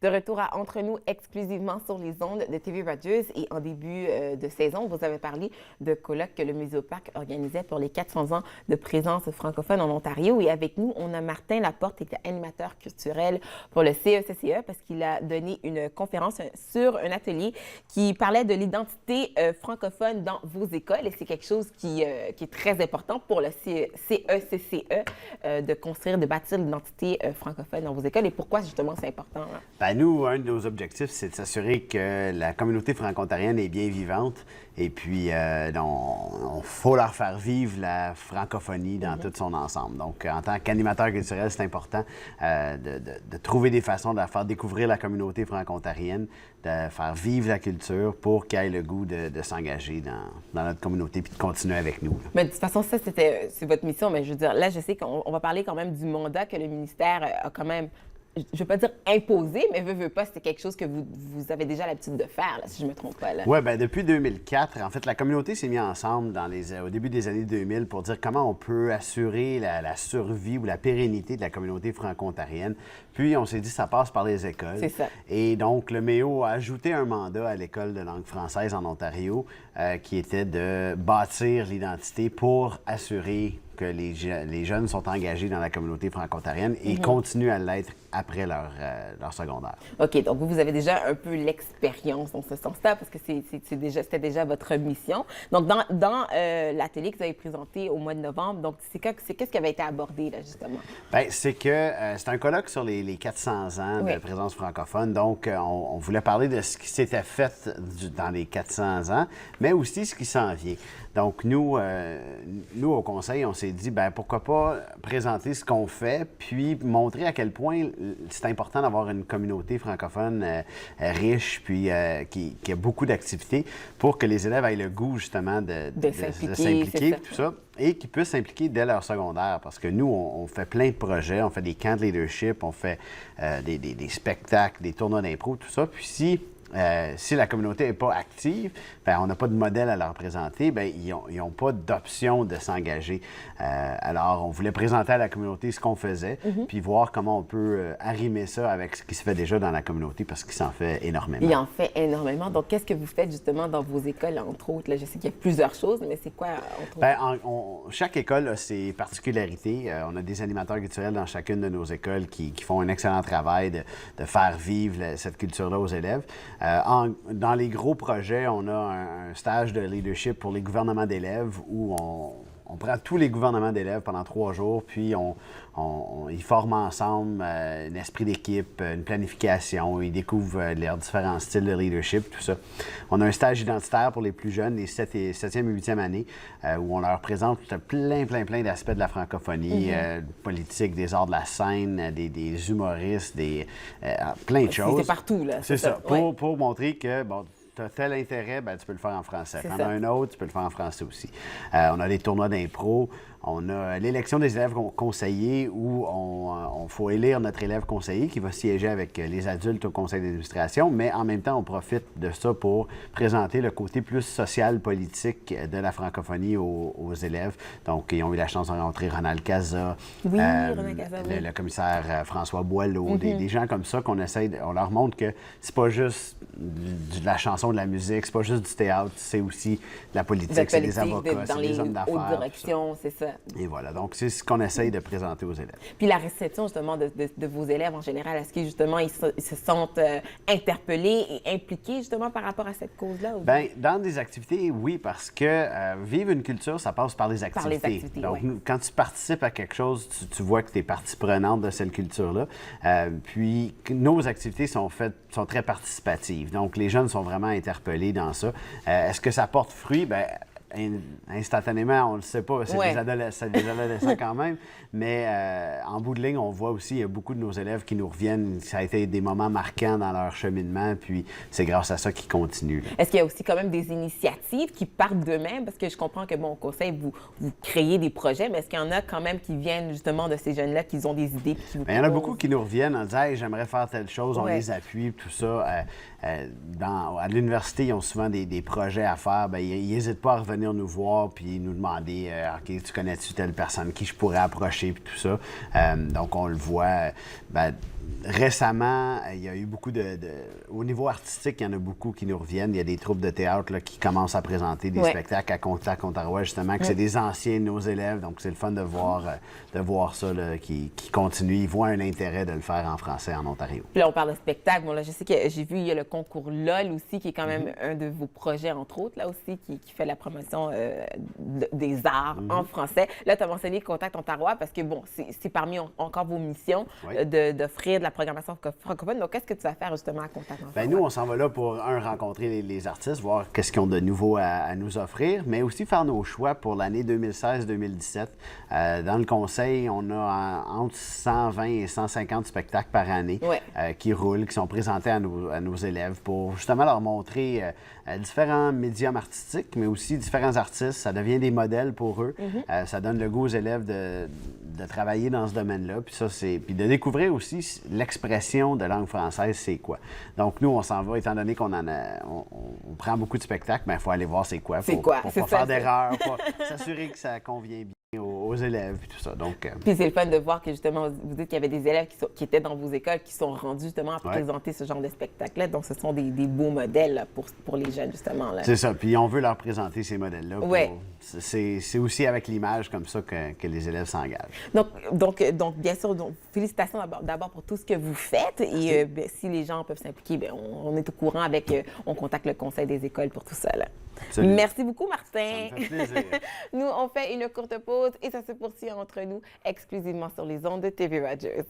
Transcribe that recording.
De retour à Entre nous exclusivement sur les ondes de TV Rogers. Et en début de saison, vous avez parlé de colloques que le Muséoparc organisait pour les 400 ans de présence francophone en Ontario. Et avec nous, on a Martin Laporte, qui est animateur culturel pour le CECCE, parce qu'il a donné une conférence sur un atelier qui parlait de l'identité francophone dans vos écoles. Et c'est quelque chose qui est très important pour le CECCE, de construire, de bâtir l'identité francophone dans vos écoles. Et pourquoi, justement, c'est important? Hein? Bien, nous, un de nos objectifs, c'est de s'assurer que la communauté franco-ontarienne est bien vivante. Et puis, il faut leur faire vivre la francophonie dans tout son ensemble. Donc, en tant qu'animateur culturel, c'est important de trouver des façons de faire découvrir la communauté franco-ontarienne, de faire vivre la culture pour qu'elle ait le goût de s'engager dans notre communauté puis de continuer avec nous. Mais de toute façon, ça, c'est votre mission. Mais je veux dire, là, je sais qu'on va parler quand même du mandat que le ministère a quand même, je ne veux pas dire imposé, mais veut pas, c'est quelque chose que vous avez déjà l'habitude de faire, là, si je ne me trompe pas. Oui, bien, depuis 2004, en fait, la communauté s'est mise ensemble au début des années 2000 pour dire comment on peut assurer la survie ou la pérennité de la communauté franco-ontarienne. Puis, on s'est dit, ça passe par les écoles. C'est ça. Et donc, le MEO a ajouté un mandat à l'École de langue française en Ontario qui était de bâtir l'identité pour assurer que les jeunes sont engagés dans la communauté franco-ontarienne et continuent à l'être après leur secondaire. OK, donc vous avez déjà un peu l'expérience dans ce sens-là, parce que c'était déjà votre mission. Donc, dans l'atelier que vous avez présenté au mois de novembre, donc qu'est-ce qui avait été abordé, là, justement? Bien, c'est que c'est un colloque sur les 400 ans de présence francophone. Donc, on voulait parler de ce qui s'était fait dans les 400 ans, mais aussi ce qui s'en vient. Donc, nous, au Conseil, on s'est dit, bien, pourquoi pas présenter ce qu'on fait, puis montrer à quel point c'est important d'avoir une communauté francophone riche, puis qui a beaucoup d'activités pour que les élèves aient le goût, justement, de s'impliquer, tout ça, et qu'ils puissent s'impliquer dès leur secondaire. Parce que nous, on fait plein de projets, on fait des camps de leadership, on fait des spectacles, des tournois d'impro, tout ça. Puis si la communauté n'est pas active, bien, on n'a pas de modèle à leur présenter, bien, ils n'ont pas d'option de s'engager. Alors, on voulait présenter à la communauté ce qu'on faisait, puis voir comment on peut arrimer ça avec ce qui se fait déjà dans la communauté, parce qu'il s'en fait énormément. Il en fait énormément. Donc, qu'est-ce que vous faites justement dans vos écoles, entre autres? Là, je sais qu'il y a plusieurs choses, mais c'est quoi, entre autres? Bien, chaque école a ses particularités. On a des animateurs culturels dans chacune de nos écoles qui font un excellent travail de faire vivre cette culture-là aux élèves. Dans les gros projets, on a un stage de leadership pour les gouvernements d'élèves où on prend tous les gouvernements d'élèves pendant 3 jours, puis ils forment ensemble un esprit d'équipe, une planification, ils découvrent leurs différents styles de leadership, tout ça. On a un stage identitaire pour les plus jeunes, les 7e et 8e années, où on leur présente plein d'aspects de la francophonie, politique, des arts de la scène, des humoristes, plein de choses. C'est partout, là. C'est ça, pour montrer que, bon, tu as tel intérêt, bien, tu peux le faire en français. Tu en as un autre, tu peux le faire en français aussi. On a des tournois d'impro. On a l'élection des élèves conseillers où on faut élire notre élève conseiller qui va siéger avec les adultes au conseil d'administration, mais en même temps, on profite de ça pour présenter le côté plus social-politique de la francophonie aux élèves. Donc, ils ont eu la chance de rencontrer Ronald Caza, le commissaire François Boileau, des gens comme ça on leur montre que c'est pas juste de la chanson, de la musique, c'est pas juste du théâtre, c'est aussi de la politique, c'est des avocats, c'est des hommes d'affaires. C'est ça. Et voilà, donc c'est ce qu'on essaye de présenter aux élèves. Puis la réception, justement, de vos élèves en général, est-ce que, justement, ils se sentent interpellés et impliqués, justement, par rapport à cette cause-là? Bien, dans des activités, oui, parce que vivre une culture, ça passe par les activités. Par les activités, donc, quand tu participes à quelque chose, tu vois que tu es partie prenante de cette culture-là. Puis, nos activités sont très participatives. Donc, les jeunes sont vraiment interpellés dans ça. Est-ce que ça porte fruit? Bien, instantanément, on ne le sait pas, c'est des adolescents quand même, mais en bout de ligne, on voit aussi, il y a beaucoup de nos élèves qui nous reviennent, ça a été des moments marquants dans leur cheminement, puis c'est grâce à ça qu'ils continuent. Est-ce qu'il y a aussi quand même des initiatives qui partent d'eux-mêmes? Parce que je comprends que, bon, au conseil, vous créez des projets, mais est-ce qu'il y en a quand même qui viennent justement de ces jeunes-là, qui ont des idées, puis qui vous proposent? Il y en a beaucoup qui nous reviennent en disant hey, « j'aimerais faire telle chose », on les appuie, tout ça. À l'université, ils ont souvent des projets à faire, bien, ils n'hésitent pas à revenir nous voir puis nous demander OK, tu connais-tu telle personne qui je pourrais approcher puis tout ça. Donc, on le voit. récemment, il y a eu beaucoup au niveau artistique, il y en a beaucoup qui nous reviennent. Il y a des troupes de théâtre là, qui commencent à présenter des spectacles à Contact Ontario, justement, que c'est des anciens de nos élèves. Donc, c'est le fun de voir ça, là, qui continue. Ils voient un intérêt de le faire en français en Ontario. Puis là, on parle de spectacle. Bon, là, je sais que j'ai vu, il y a le concours LOL aussi, qui est quand même un de vos projets, entre autres, là aussi, qui fait la promotion des arts en français. Là, tu as mentionné Contact Ontario parce que, bon, c'est parmi encore vos missions d'offrir de la programmation francophone. Donc, qu'est-ce que tu vas faire justement à Contact Ontario? Bien, nous, on s'en va là pour, rencontrer les artistes, voir qu'est-ce qu'ils ont de nouveau à nous offrir, mais aussi faire nos choix pour l'année 2016-2017. Dans le conseil, on a entre 120 et 150 spectacles par année qui roulent, qui sont présentés à nos élèves pour justement leur montrer différents médiums artistiques, mais aussi différents artistes. Ça devient des modèles pour eux. Ça donne le goût aux élèves de travailler dans ce domaine-là. Puis de découvrir aussi l'expression de langue française, c'est quoi. Donc, nous, on s'en va, étant donné qu'on on prend beaucoup de spectacles, il faut aller voir c'est quoi pour pas faire d'erreurs, pour s'assurer que ça convient bien aux élèves et tout ça. Donc, Puis c'est le fun de voir que justement, vous dites qu'il y avait des élèves qui étaient dans vos écoles qui sont rendus justement à présenter ce genre de spectacle-là. Donc, ce sont des beaux modèles là, pour les jeunes, justement. C'est ça. Puis on veut leur présenter ces modèles-là. C'est aussi avec l'image comme ça que les élèves s'engagent. Donc, bien sûr, félicitations d'abord pour tout ce que vous faites. Et si les gens peuvent s'impliquer, on est au courant on contacte le Conseil des écoles pour tout ça. Là. Merci beaucoup, Martin. Ça me fait plaisir. Nous, on fait une courte pause et ça se poursuit entre nous exclusivement sur les ondes de TV Rogers.